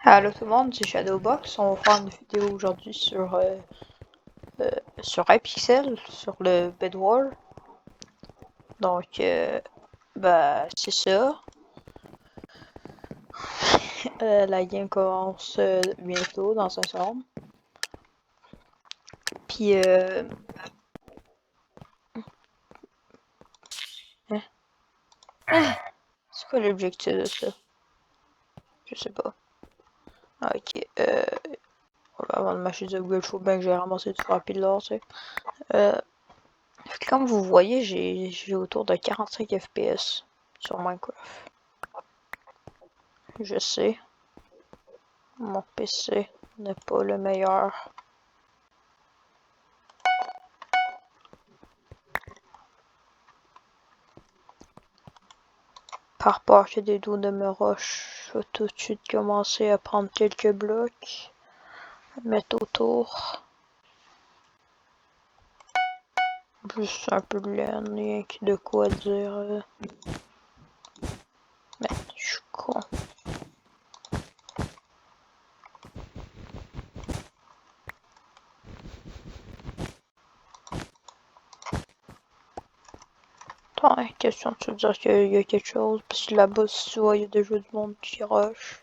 Allô tout le monde, c'est Shadowbox. On va faire une vidéo aujourd'hui sur Hypixel, sur le Bed War. Donc, c'est ça. La game commence bientôt, dans un seconde. Puis, hein? C'est quoi l'objectif de ça? Je sais pas. Ok, avant de m'acheter des upgrades, faut bien que j'ai ramassé du rapide là, tu sais. Comme vous voyez, j'ai autour de 45 FPS sur Minecraft. Je sais, mon PC n'est pas le meilleur. Par peur que des dos de me roche, je vais tout de suite commencer à prendre quelques blocs, mettre autour. Juste un peu de laine, rien que de quoi dire. Mais je suis con. Attends, question de te dire qu'il y a quelque chose, parce que là-bas, si tu vois, il y a déjà du monde qui rush.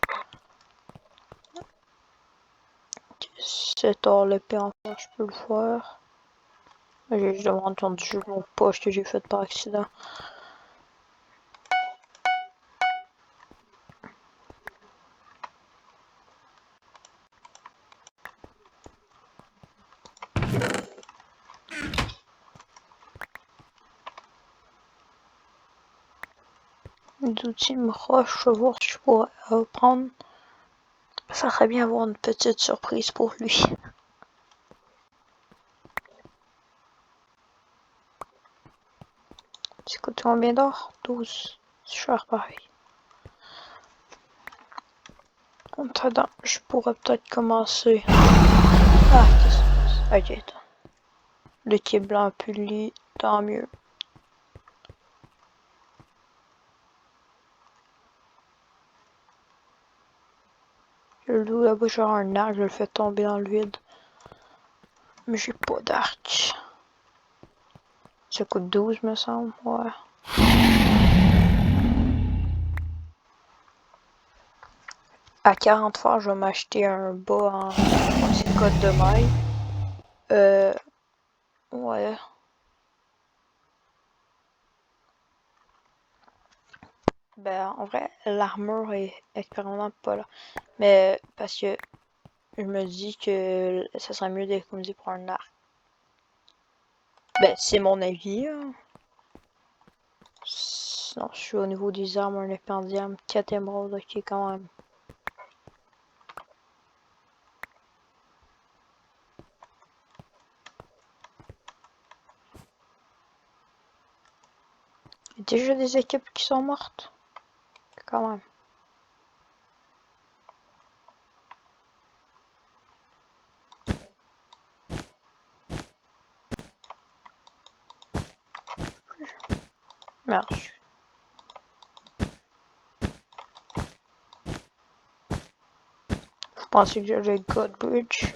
C'est hors le P en faire, je peux le faire. J'ai juste entendu juste mon poche que j'ai fait par accident. Les outils me rush, je vais voir si je pourrais prendre. Ça serait bien avoir une petite surprise pour lui. Ça coûte combien d'or? 12. C'est cher pareil. En attendant, je pourrais peut-être commencer. Ah, qu'est-ce que c'est? Ok, attends. Le quai blanc puli, tant mieux. Le loup là-bas, j'ai un arc, je le fais tomber dans le vide. Mais j'ai pas d'arc. Ça coûte 12, me semble, ouais. À 40 fois, je vais m'acheter un bas en code de maille. Ouais. Ben, en vrai, l'armure est expérimentale pas là. Mais parce que je me dis que ça serait mieux d'économiser pour un arc. Ben, c'est mon avis. Hein. Non, je suis au niveau des armes, un épée en diamant, 4 émeraudes, ok, quand même. Il y a déjà des équipes qui sont mortes. Quand même. Merde. Je pensais que j'avais Godbridge.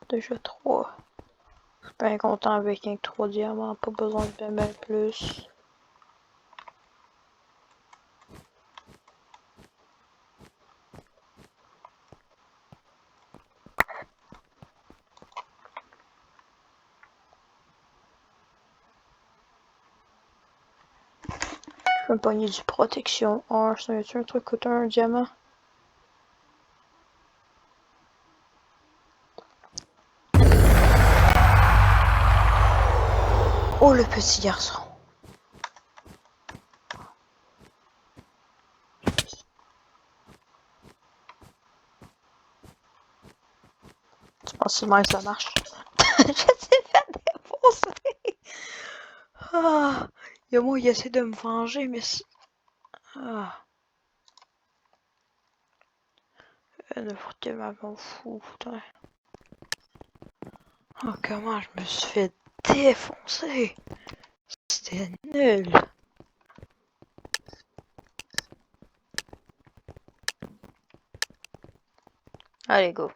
Déjà 3. Je suis bien content avec un 3 diamants, pas besoin de bien plus. Je peux me pogner du protection 1, c'est un truc qui coûte un diamant. Oh le petit garçon. Tu penses seulement que ça marche? Je t'ai fait défoncer! Ah, il y a moi qui essaie de me venger, mais ah. N'importe quelle map, m'en fous, putain. Oh, comment je me suis fait défoncer. C'était nul. Allez, go.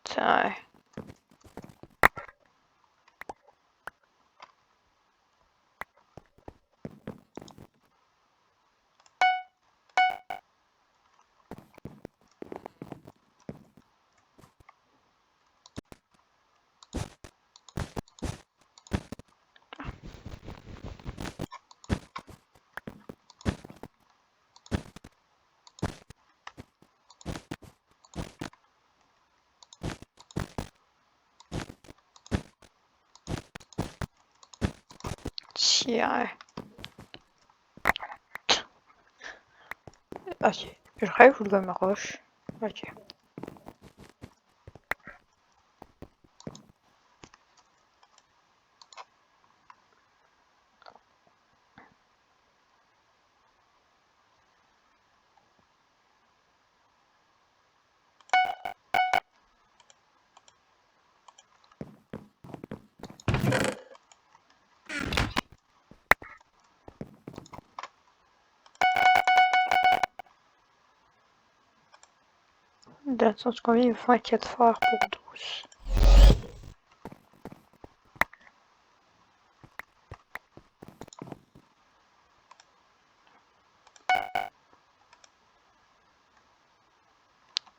Tiens. Tiens. Ok. Je rêve ou le gars me roche. Ok. Dans le sens combien il faut un 4 phares pour 12.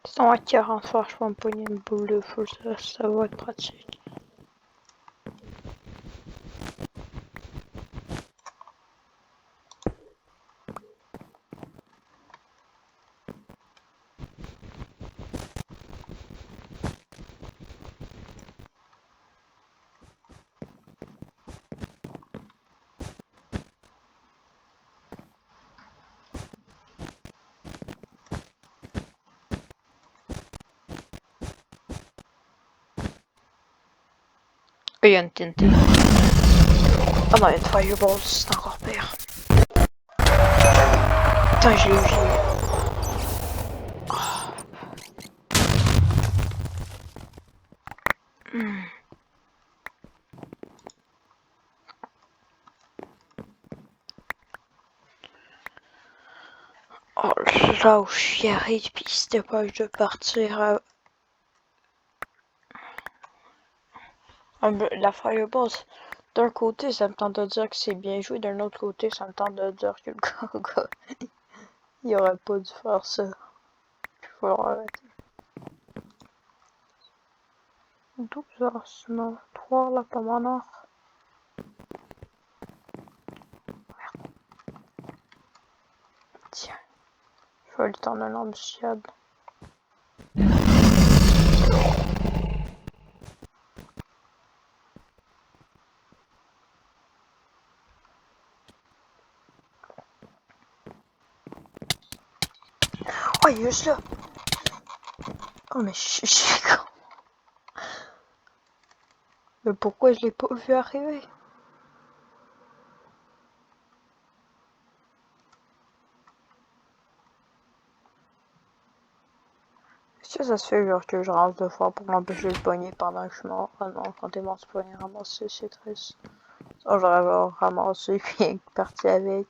Sinon à 40 phares, je peux me pogner une boule de feu, ça va être pratique. Il y a une TNT. Ah non, il y a une fireball, c'est encore pire. Putain, j'ai eu. Oh, là où je suis arrivé, puis c'était pas de partir à... La fireball, d'un côté, ça me tente de dire que c'est bien joué, d'un autre côté, ça me tente de dire que le gars, il aurait pas dû faire ça. Faut arrêter. 12 heures, sinon 3 là, pas mon heure. Tiens, je vais lui tendre un embuscade. Oh, il est juste là! Oh, mais je suis con! Mais pourquoi je l'ai pas vu arriver? Ça se fait genre que je rase deux fois pour l'empêcher de pogner pendant que je suis mort. Ah non, quand t'es mort, tu peux rien ramasser, c'est triste. Ça, j'aurais genre ramassé puis parti avec.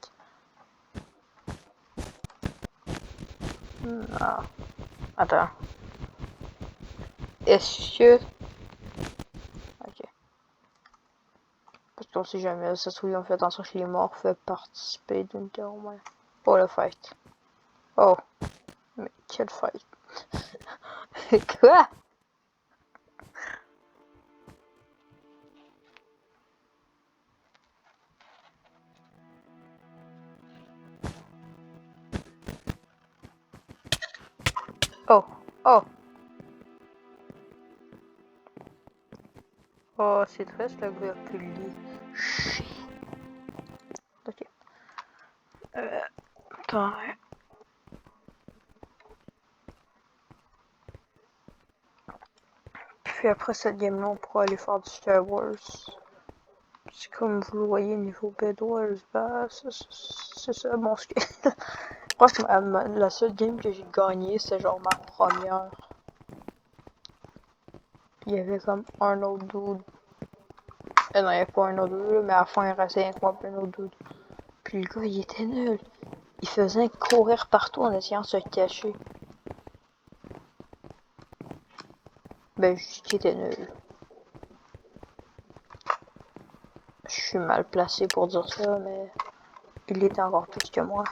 Ah. Attends. Est-ce que... Ok. Parce qu'on sait jamais, ça se trouve, on fait attention que les morts fait participer d'une terre au moins. Oh, le fight. Oh. Mais quel fight. Quoi? Oh, oh, oh, c'est triste, le gars a plus le lit. Shit. Ok. Attends. Puis après cette game-là, on pourra aller faire du Star Wars. C'est comme vous le voyez, niveau Bed Wars, bah, c'est ça mon skill. Je pense que la seule game que j'ai gagnée, c'est genre ma première. Il y avait comme un autre dude. Non, il n'y avait pas un autre dude, mais à la fin, il restait avec moi plein d'autres dudes. Puis le gars, il était nul. Il faisait courir partout en essayant de se cacher. Ben, je dis qu'il était nul. Je suis mal placé pour dire ça, mais il était encore plus que moi.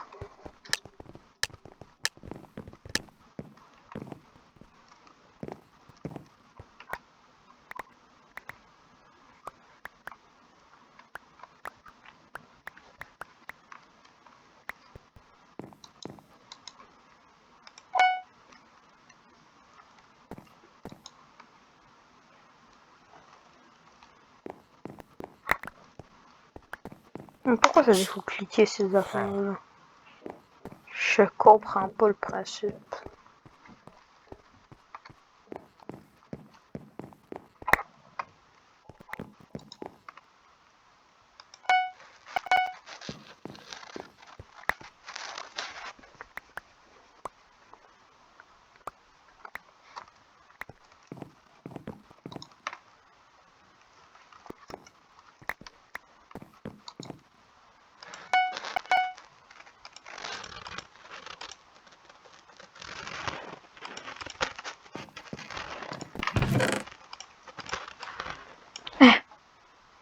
Mais pourquoi ça dit qu'il faut cliquer ces affaires-là? Je comprends pas le principe.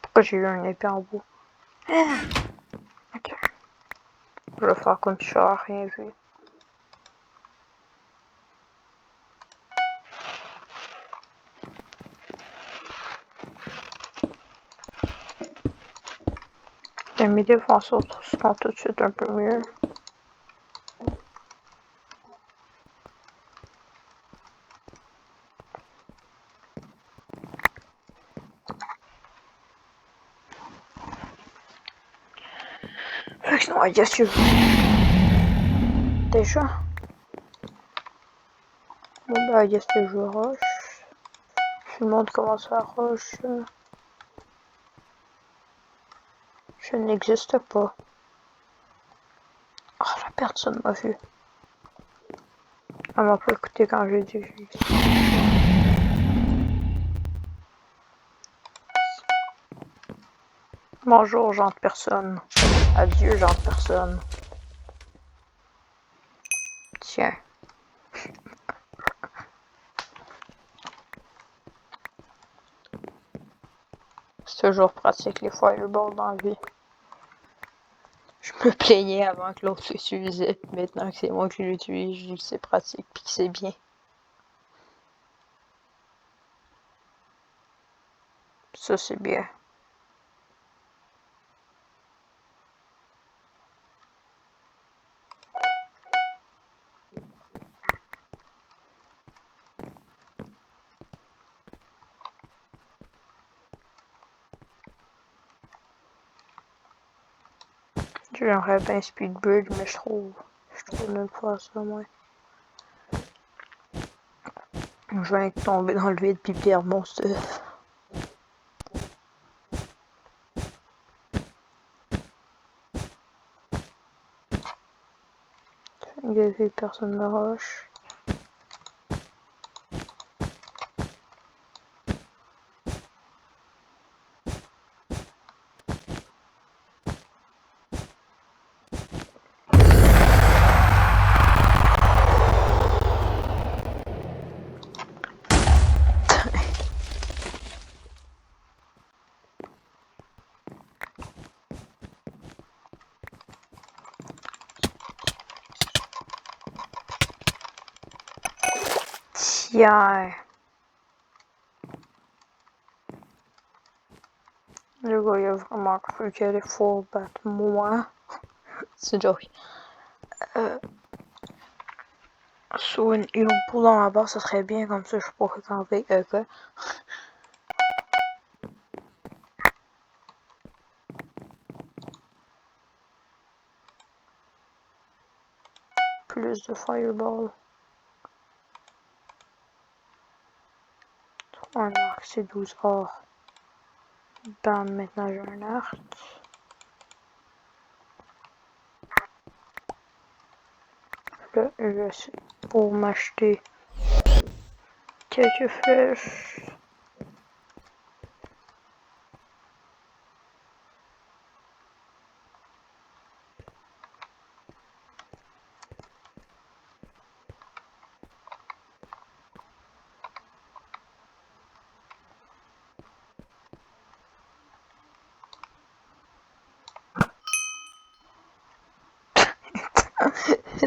Pourquoi j'ai eu un épée en bout? Ok. Je vais faire comme si j'aurais rien vu. Et mes défenseurs seront tout de suite un peu mieux. Fait que sinon, I guess you... Déjà? Bon bah, I guess que je rush. Tout le monde commence à rush. Je n'existe pas. Oh, la personne m'a vu. Elle m'a pas écouté quand j'ai dit que j'existe. Bonjour, genre de personne. Adieu, genre de personne. Tiens. C'est toujours pratique les fireballs dans la vie. Je me plaignais avant que l'autre l'utilisait. Maintenant que c'est moi qui l'utilise, je dis que c'est pratique puis que c'est bien. Ça, c'est bien. J'aimerais bien Speed Bridge, mais je trouve nulle part ça, moi. Je viens de tomber dans le vide puis perdre mon stuff. Gavé, personne ne rush. Tiens. Le gars, il a vraiment cru qu'il allait full battre moi. C'est une joke. Sur une poule dans la base, ça serait bien, comme ça je pourrais camper. Quoi? Plus de fireball. Un arc, c'est 12 or. Bam, maintenant j'ai un arc. Là, je suis pour m'acheter quelques flèches.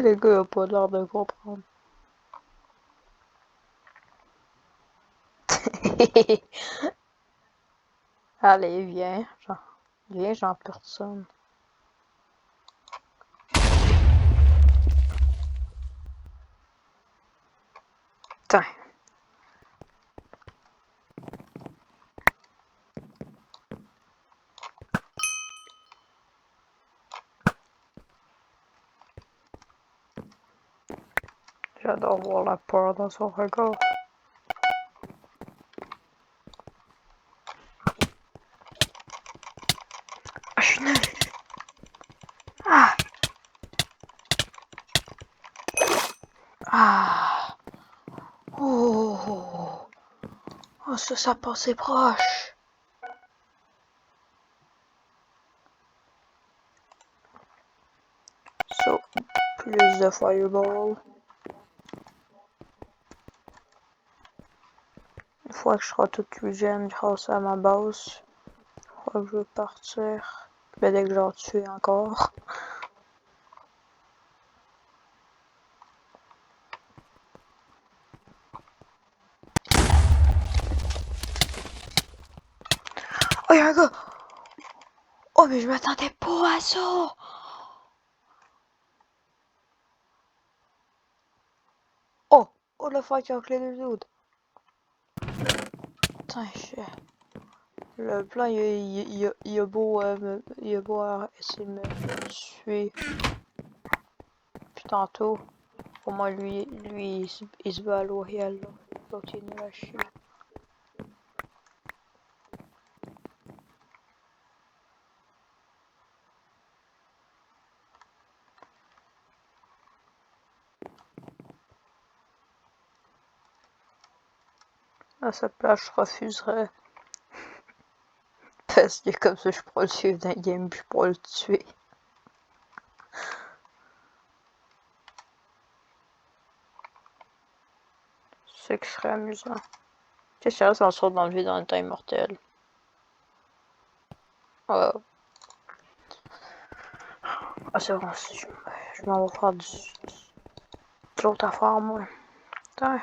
Le gars a pas l'air de comprendre. Allez, viens. Viens, j'en personne. Tiens. J'adore voir la peur dans son regard. Ah, je suis nul. Ah! Ah! Oh! Oh, ça passait proche. So, plus de fireball. Une fois que je serai tout regen grâce à ma base, je crois que je vais partir. Mais dès que j'en tue encore. Oh, y'a un gars! Oh, mais je m'attendais pas à ça! Oh! Oh, le fight avec les deux autres! Putain, le plan, il a beau, essayer de me tuer. Puis tantôt, pour moi, lui il se bat à l'Oriel, là. L'autre, il est nul à chier. À sa place, je refuserais. Parce que comme ça, je pourrais le suivre dans le game, puis je pourrais le tuer. C'est que ce serait amusant. C'est sérieux, ça en sort dans le vide en étant immortel. Ah, c'est bon, je m'en vais faire de l'autre affaire, moi. Putain.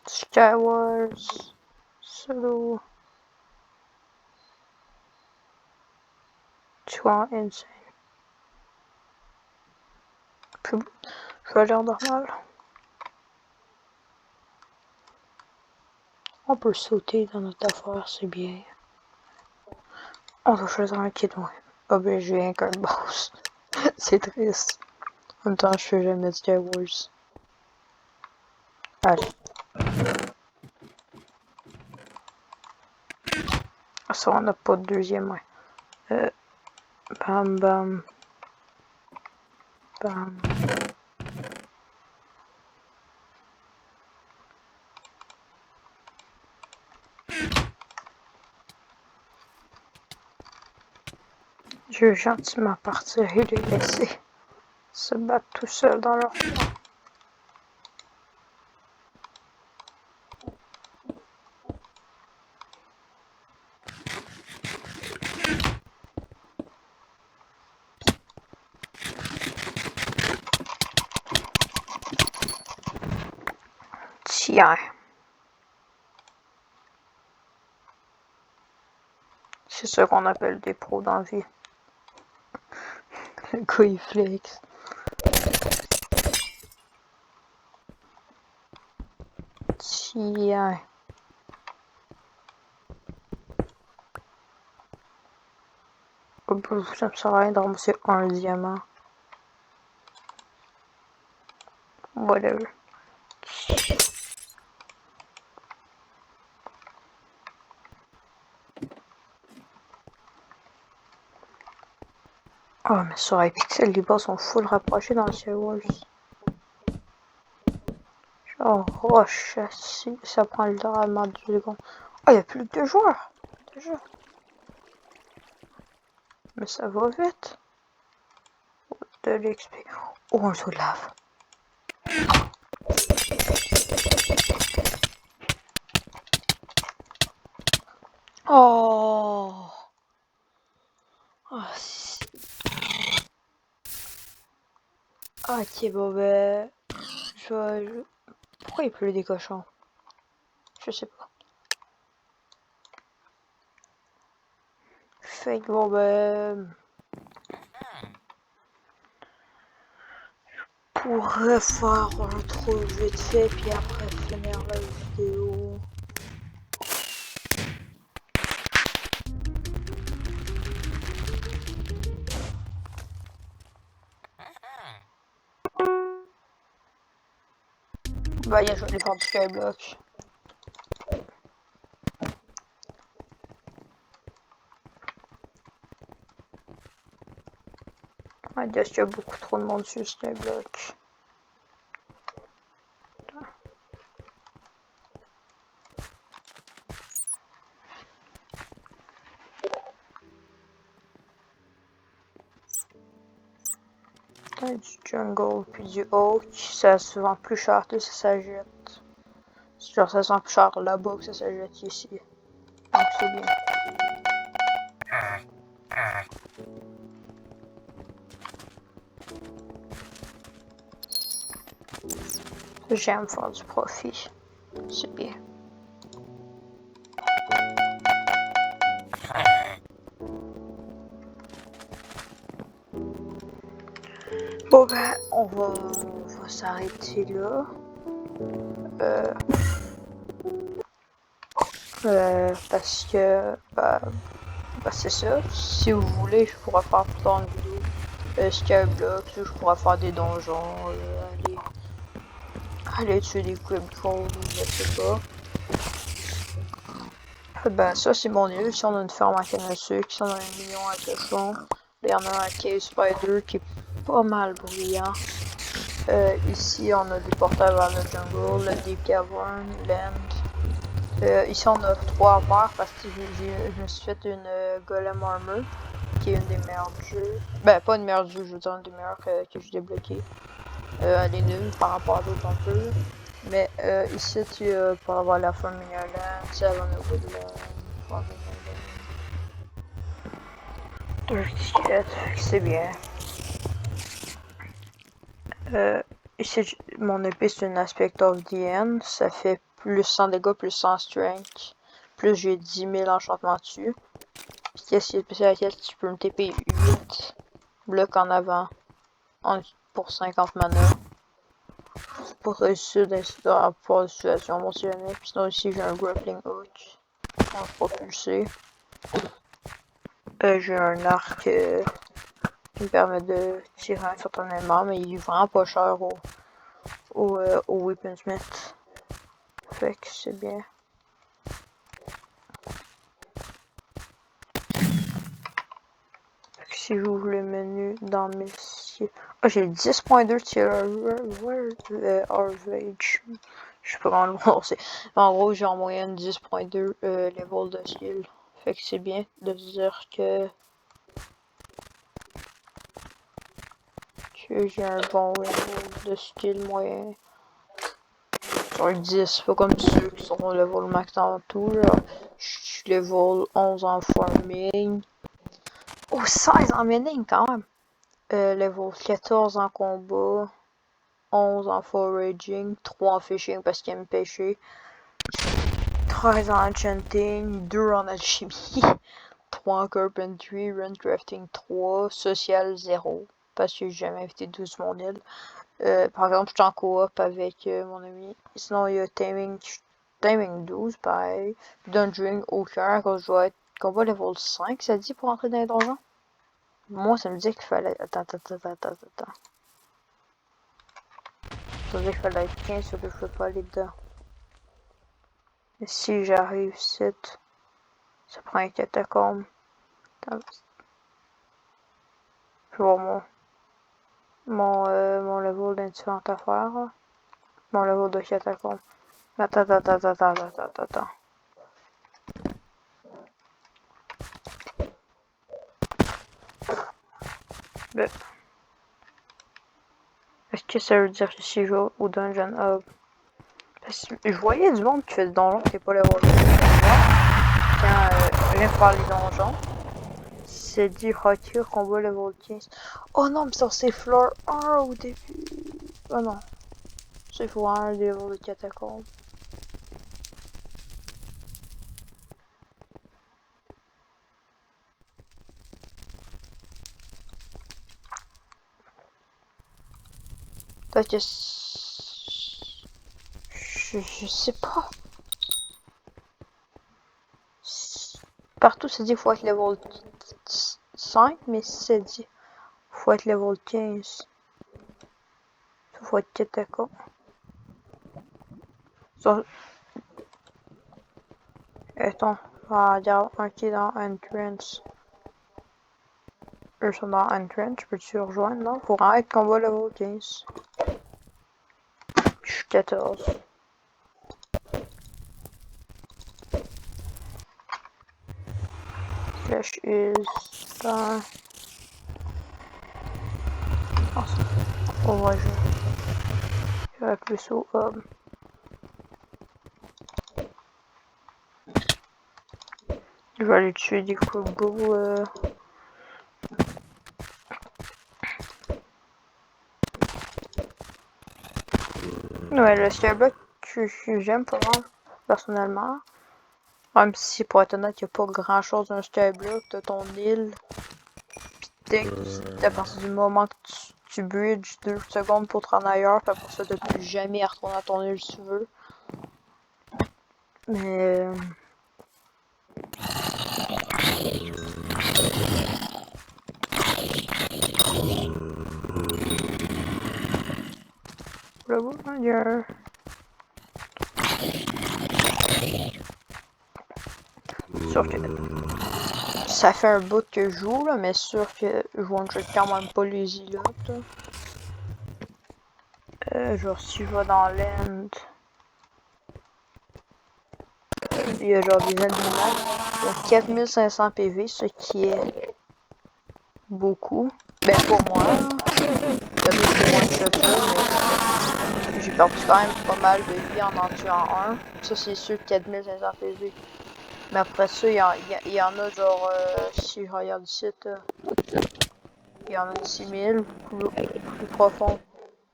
Skywars. Solo. Tu vois, insane. Puis, je vais aller en normal. On peut sauter dans notre affaire, c'est bien. On doit choisir un kit, ouais. Ah ben, j'ai rien qu'un boss. C'est triste. En même temps, je fais jamais de Skywars. Allez. Ah, ça, on n'a pas de deuxième, ouais. Bam, bam. Bam. Je vais gentiment partir et les laisser se battre tout seuls dans leur plan. Tiens. C'est ça qu'on appelle des pros dans la vie. Le gars il flex. Tiens. Ça me sert à rien de ramasser un diamant. Whatever. Oh, mais sur iPixel, les boss sont full rapprochés dans le Skywars. Genre, roche, si, ça prend littéralement 2 secondes. Oh, il y a plus que 2 joueurs! Déjà. Mais ça va vite. De l'XP. Oh, un saut de lave. Oh! Ah, si. Ok, bon, ben. Pourquoi il pleut des cochons? Je sais pas. Fait que bon, ben. Pour refaire un trou vite fait, puis après finir la vidéo. Bah, je vais aller faire du skyblock. I guess qu'il y a beaucoup trop de monde sur le skyblock. Du jungle puis du oak, ça se vend plus cher que ça s'achète. Genre ça se vend plus cher là-bas que ça s'achète ici. Donc c'est bien. J'aime faire du profit. C'est bien. Bon ben, on va s'arrêter là. Parce que, c'est ça. Si vous voulez, je pourrais faire plus tard une vidéo. Skyblock, je pourrais faire des donjons, aller tuer des creeptrolls, je sais pas. Ben ça c'est mon île, ici on a une ferme à canne à sucre, ici on a un million à cochons, il y en a un cave spider qui est pas mal bruyant. Ici on a des portails vers le jungle, le deep cavern, land. Ici on a 3 à faire parce que je me suis fait une golem armor qui est une des meilleures du jeu. Ben pas une meilleure du jeu, je veux dire une des meilleures que j'ai débloquées. Elle est nulle par rapport à d'autres un peu. Mais ici, tu peux avoir la Familiar Land, Savannah Woodland, Dirty Cat, c'est bien. Ici, mon épée, c'est une Aspect of the End. Ça fait plus 100 dégâts, plus 100 strength. Plus j'ai 10 000 enchantements dessus. Puis qu'est-ce qui est spécial à laquelle tu peux me TP 8 blocs en avant pour 50 mana. Pour réussir à pouvoir la situation émotionnelle. Puis sinon ici j'ai un grappling hook pour propulser. J'ai un arc qui me permet de tirer un certain élément, mais il est vraiment pas cher au Weaponsmith. Fait que c'est bien. Fait que si j'ouvre le menu dans mes... Ah, j'ai 10.2 tier average. Je sais pas comment le prononcer. En gros, j'ai en moyenne 10.2 level de skill. Fait que c'est bien de dire que j'ai un bon level de skill moyen. Sur 10, pas comme ceux qui sont level max dans tout. Là. Je suis level 11 en farming. Oh, 16 en mining quand même. Level 14 en combat. 11 en foraging, 3 en fishing parce qu'il aime pêcher, 13 en enchanting, 2 en alchimie, 3 en Carpentry, Runecrafting 3, Social 0, parce que j'ai jamais invité 12 mon île. Par exemple, je suis en coop avec mon ami. Sinon, il y a Taming 12, pareil. Dungeon, aucun, quand je dois être combat level 5, ça dit pour entrer dans les donjons? Moi, ça me dit qu'il fallait. Attends. Ça me dit qu'il fallait être 15, sauf que je peux pas aller dedans. Et si j'arrive ici, ça prend un catacombe. Attends, je vais voir mon level dans différentes affaires. Là. Mon level de catacombe. Attends. Ben, est-ce que ça veut dire que si je vais au Dungeon Hub? Parce que je voyais du monde qui fait des donjons qui n'est pas level 15. Quand je viens faire les donjons, c'est dit Hotkey combat level 15. Oh non, mais ça c'est floor 1 au début. Oh non. C'est floor 1 level de catacombe. Peut-être que je sais pas. Partout c'est dit qu'il faut être level 5, mais c'est dit faut être level 15. Faut être catacombe. Ça... Attends, regarde un qui est dans Entrance. Eux sont dans Entrance, peux-tu rejoindre, non? Pour être combat level 15. Je suis 14. Flash is dans... On va jouer. Je vais plus au hub. Je vais aller tuer des corbeaux. Ouais, le skyblock que j'aime pas mal, personnellement. Même si, pour être honnête, il n'y a pas grand chose d'un skyblock de ton île. Pis à partir du moment que tu bridges 2 secondes pour te rendre ailleurs, pis après ça, t'as plus jamais à retourner à ton île si tu veux. Mais... Là-bas, il y a un... Sûr que... Ça fait un bout que je joue, là, mais sûr que je one-shot quand même pas les îlots. Genre, si je vais dans l'end... Il y a genre des animaux. Il y a 4500 PV, ce qui est beaucoup. Ben, pour moi. Peut-être que moi je fais, mais j'ai perdu quand même pas mal de vie en tuant un. Ça, c'est sûr, 4500 PV. Mais après ça, il y en a genre, si je regarde ici, il y en a de 6000, plus profond.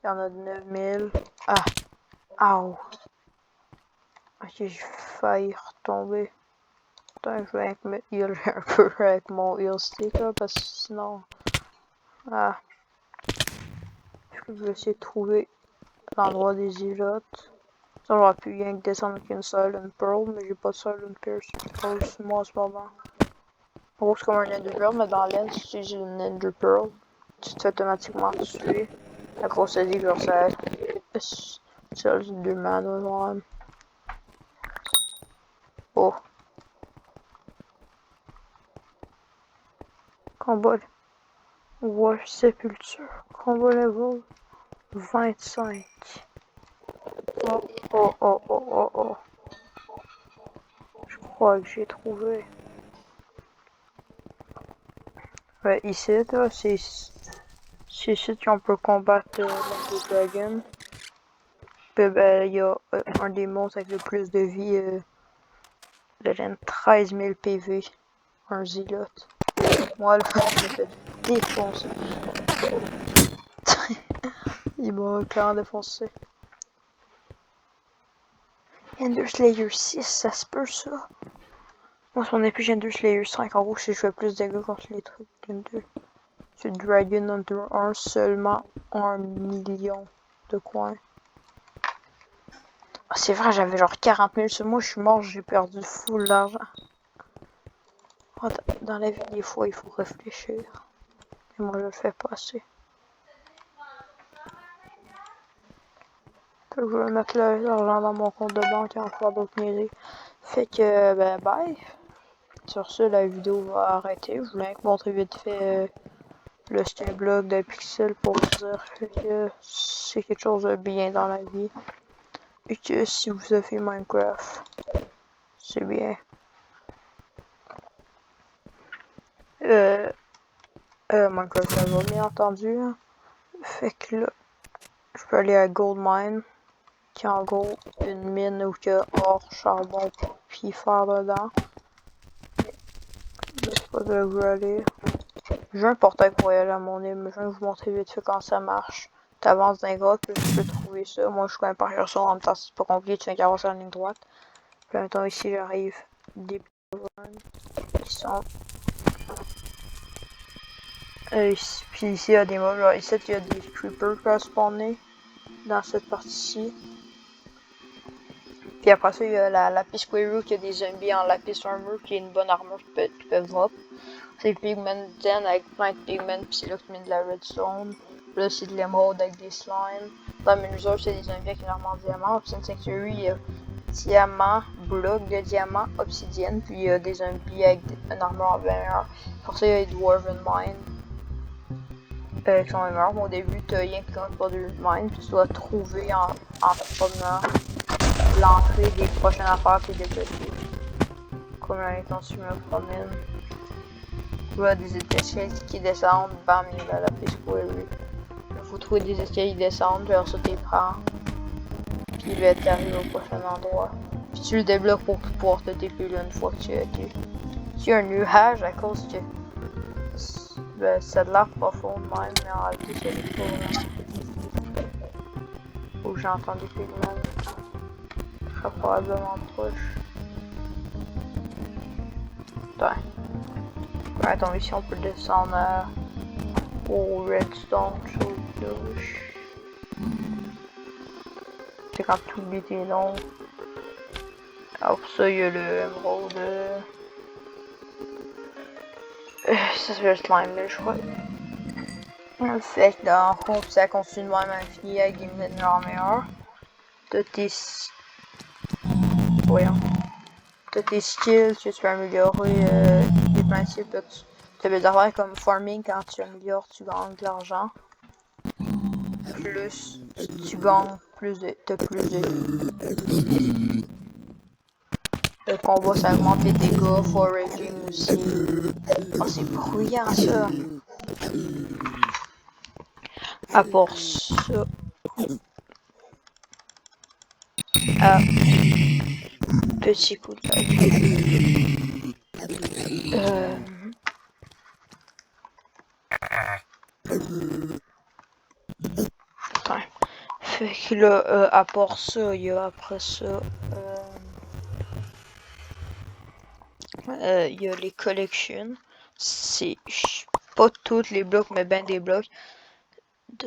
Il y en a de 9000. Ah, ow. Ok, j'ai failli retomber. Attends, je vais me heal un peu avec mon heal stick là, parce que sinon... Je vais essayer de trouver l'endroit des îlottes. Ça, j'aurais pu rien que descendre avec une Silent Pearl, mais j'ai pas de Silent Pearl sur moi en ce moment. En gros, c'est comme un Ender Pearl, mais dans l'aile, si tu utilises une Ender Pearl, tu te fais automatiquement tuer. La grosse dit genre ça... C'est 2 mana, genre. Oh. Combat. Ouais, sépulture. Combat level 25. Oh. Je crois que j'ai trouvé. Ouais, ici, là, c'est ici qu'on peut combattre l'Ender Dragon. Puis, ben, il y a un des monstres avec le plus de vie. Le gen 13 000 PV. Un Zealot. Moi, là, je me fais défoncer. Il m'a clairement défoncé. Ender Slayer 6, ça se peut ça? Moi, sur mon épée, j'ai 2 Slayer 5. En gros, si je fais plus de dégâts contre les trucs, j'ai 2. Sur Dragon Hunter 1, seulement 1 million de coins. Ah, c'est vrai, j'avais genre 40 000 sur moi, je suis mort, j'ai perdu full d'argent. Oh, dans la vie, des fois, il faut réfléchir. Et moi, je le fais pas assez. Je vais mettre l'argent dans mon compte de banque et en faire d'autres niaiseries. Fait que, ben, bye. Sur ce, la vidéo va arrêter. Je voulais vous montrer vite fait le style blog de Pixel pour vous dire que c'est quelque chose de bien dans la vie. Et que si vous avez fait Minecraft, c'est bien. Minecraft, ça va bien entendu. Hein. Fait que là, je peux aller à Gold Mine, qui est en gros une mine où il y a or, charbon, puis fer dedans. Je sais pas de là où je vais aller. J'ai un portail pour y aller à mon île, mais je vais vous montrer vite fait comment ça marche. T'avances dans les grottes, puis tu peux trouver ça. Moi, je suis quand même par ça, en même temps, c'est pas compliqué, tu viens qu'avancer en ligne droite. Puis en même temps, ici, j'arrive des qui sont. Ici, puis ici, il y a des mobs. Genre, ici, il y a des creepers qui vont spawner dans cette partie-ci. Puis après ça, il y a la Lapis Queru qui a des zombies en Lapis Armor qui est une bonne armure qui peuvent drop. C'est Pigment Den avec plein de pigments, puis c'est là que tu mets de la redstone. Là, c'est de l'émeraude avec des slimes. Dans le menu c'est des zombies avec une armure en diamant. Puis Sanctuary, il y a diamant, bloc de diamant, obsidienne. Puis il y a des zombies avec une armure en meilleure. Pour ça, il y a les Dwarven Mine. Qui sont meilleurs. Au début, tu n'as rien qui compte pas de mine. Puis tu dois trouver en promenant l'entrée des prochaines affaires puis débloquer. Comme l'intention sur me promène. Tu vois des escaliers qui descendent, bam, il y a la Lapis Query. Il faut trouver des escaliers qui descendent, puis alors ça t'y prends. Puis là t'arrives au prochain endroit. Puis tu le débloques pour pouvoir te TP là une fois que tu as été. Il y a un nuage à cause que ben, ça a l'air profond même, mais en réalité ça l'est pas vraiment. Faut que j'entende des pigments. Je serai probablement proche. Putain. Ouais, attends, ici on peut descendre au redstone, chose. C'est quand tout est long. Alors pour ça, il y a le émeraude. Ça c'est le slime là, je crois. Fait que dans le fond, ça continue de même infini avec des mineurs meilleurs. T'as tes. Voyons. T'as tes skills que tu peux améliorer des principes. Tu as des affaires comme farming, quand tu améliores, tu gagnes de l'argent. Plus tu gagnes plus de. T'as plus de. Le combat, ça augmente les dégâts, foraging aussi. Oh, c'est bruyant ça. À part ça. Ah, petit coup de bague. Putain. Fait que là, à part ça, il y a après ça. Il y a les collections. C'est pas tous les blocs, mais ben des blocs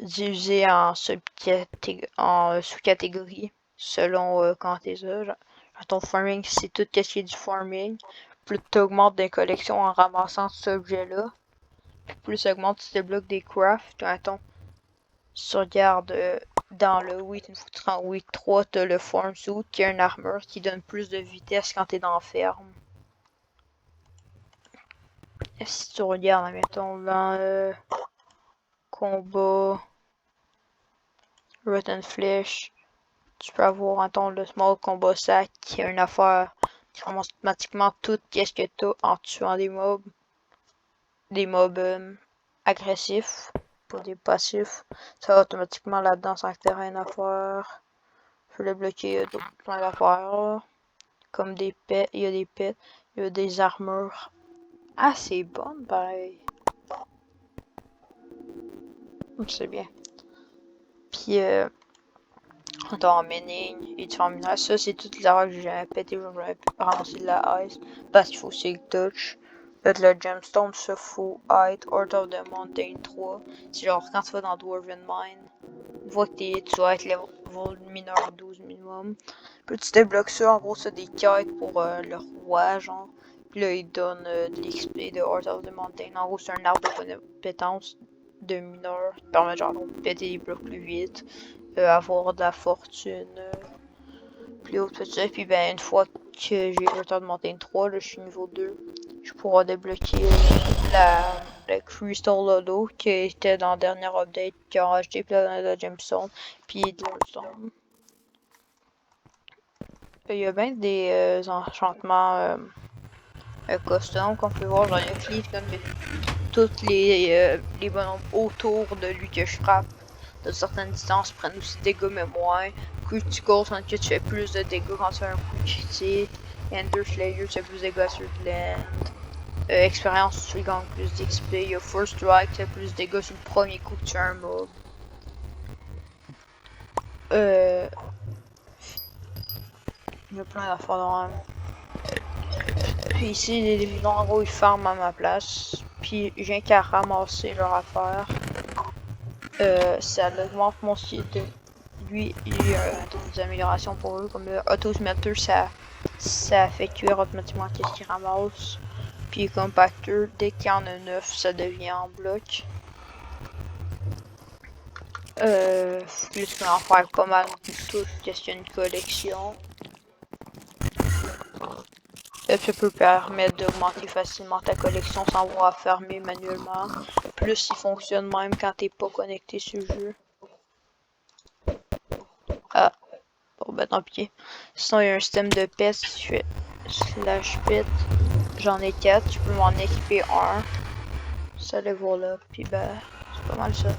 divisés en sous-catégories selon quand t'es là. Ton farming, c'est tout ce qui est du farming. Plus tu augmentes des collections en ramassant cet objet-là, plus tu augmentes tu débloques des crafts. Attends, si tu regardes dans le week, une fois que tu rends week 3, t'as le farm suit qui a une armure qui donne plus de vitesse quand t'es dans la ferme. Et si tu regardes, mettons, dans combat, Rotten Flesh, tu peux avoir le small combat sac qui a une affaire qui ramasse automatiquement tout ce que t'as en tuant des mobs. Des mobs agressifs, pas des passifs. Ça va automatiquement là-dedans sans que t'aies rien à faire. Je peux le bloquer plein d'affaires. Comme des pets, il y a des pets, il y a des armures assez bonnes pareil. C'est bien. Puis Attends, mining et différents minerais. Ça, c'est toutes les erreurs que j'ai jamais pété. J'ai jamais pu ramasser de la ice. Parce qu'il faut Silk Touch. Peut-être le gemstone, ça, faut Height, Heart of the Mountain 3. C'est genre quand tu vas dans Dwarven Mine. Une fois que tu vas être level mineur 12 minimum. Puis tu débloques ça, en gros, c'est des quêtes pour le roi, genre. Puis là, il donne de l'XP de Heart of the Mountain. En gros, c'est un arbre de compétence de mineur qui permet genre de péter les blocs plus vite. Avoir de la fortune plus haute, tout ça. Puis ben, une fois que j'ai Heart of the Mountain 3, là, je suis niveau 2. Je pourrai débloquer la Crystal Lodo qui était dans la dernière update qui a rajouté plein de gemstones puis de l'Earthstone. Il y a bien des enchantements custom qu'on peut voir. Genre, il y a Cleave comme tous les bonhommes autour de lui que je frappe de certaines distances prennent aussi des dégâts mais moins. Critical, sans que tu fais plus de dégâts quand tu fais un coup critique. Ender Slayer, tu fais plus de dégâts sur le land. Expérience, tu gagnes plus d'XP. Il y a First Strike, tu fais plus de dégâts sur le premier coup que tu as un mob. Il y a plein d'affaires dans Puis ici, les vilains, en gros, ils farment à ma place. Puis j'ai qu'à ramasser leur affaire. Ça augmente mon site. Lui, il y a d'autres améliorations pour eux, comme le Auto Smelter, ça fait cuire automatiquement qu'est-ce qu'il ramasse. Puis Compactor, dès qu'il y en a 9, ça devient en bloc. Plus tu peux en faire pas mal tout, question de collection. Ça peut permettre d'augmenter facilement ta collection sans avoir à fermer manuellement. Plus il fonctionne même quand t'es pas connecté sur le jeu. Ah, bon ben tant pis. Sinon il y a un système de pets, si je fais slash pet, j'en ai 4, tu peux m'en équiper un. Ça les voilà, puis ben c'est pas mal ça.